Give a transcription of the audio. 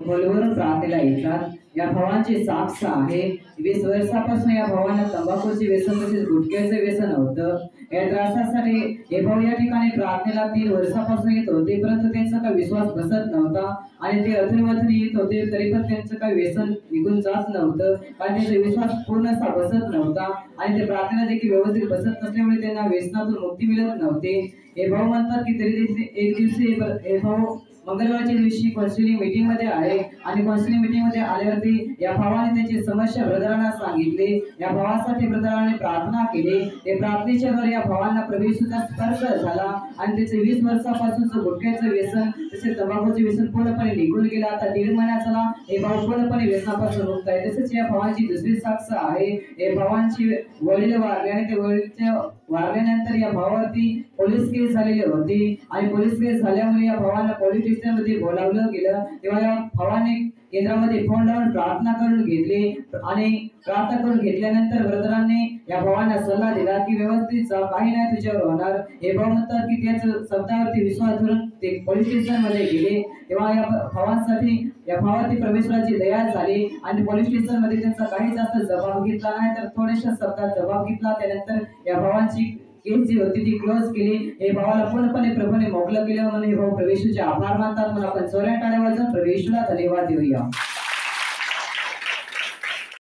खोलवरून प्रार्थनेला येतात। या भावांची साक्ष आहे 20 वर्षापासून या भावांना तंबाखूचे व्यसन तसेच गुटख्याचे व्यसन होतं। या त्रासासाठी हे भाऊ या ठिकाणी प्रार्थनेला 3 वर्षापासून येत होते, परंतु त्यांचा काही विश्वास बसत नव्हता आणि ते अधूनमधून येत होते तरी पण त्यांचं काही व्यसन निघून जात नव्हतं, कारण त्यांचा विश्वास पूर्णसा बसत नव्हता आणि ते प्रार्थनेला देखील व्यवस्थित बसत नसल्यामुळे त्यांना व्यसनातून मुक्ती मिळत नव्हते। हे भाऊ म्हणतात की तरी एक दिवशी हे भाऊ मंगळवारच्या दिवशी काउन्सिलिंग मीटिंग मध्ये आले आणि काउन्सिलिंग मीटिंग मध्ये आल्यावरती या भावाने त्यांची समस्या ब्रदरांना सांगितली। या भावासाठी ब्रदरांनी प्रार्थना केली। ते प्रार्थनेच्या द्वारे या भावांना प्रभू येशूचा स्पर्श झाला आणि त्याचे 20 वर्षापासूनचं गुटख्याचं व्यसन तसेच तंबाखूचे व्यसन पूर्णपणे निघून गेलं। आता 1.5 महिना झाला हे भाऊ पूर्णपणे व्यसनापासून मुक्त आहे। तसेच या भावांची दुसरी साक्ष आहे, हे भावांची वडील वारले आणि ते वडीलच्या वारल्यानंतर या भावावरती पोलीस केस झालेली होती आणि पोलीस केस झाल्यामुळे या भावांना पोलीस स्टेशन मध्ये बोलावलं गेलं। तेव्हा या भावाने केंद्रामध्ये फोन लावून प्रार्थना करून घेतली आणि प्रार्थना करून घेतल्यानंतर ब्रदरांनी या भावांना सल्ला दिला की व्यवस्थित जा, काही नाही तुझ्यावर होणार। हे भाव म्हणतात की त्याच्या शब्दावरती विश्वास धरून ते पोलीस स्टेशन मध्ये गेले। तेव्हा या भावांसाठी या भावावरती परमेश्वराची दया झाली आणि पोलीस स्टेशन मध्ये त्यांचा काही जास्त जबाब घेतला नाही, तर थोड्याशा शब्दात जबाब घेतला। त्यानंतर या भावांची केस जी होती ती क्लोज केली। हे भावाला पूर्णपणे प्रभूने मोकळं केलं म्हणून हे भाऊ प्रभू येशूचे आभार मानतात। म्हणून आपण जोरात टाळ्या वाजवून प्रभू येशूला धन्यवाद देऊया।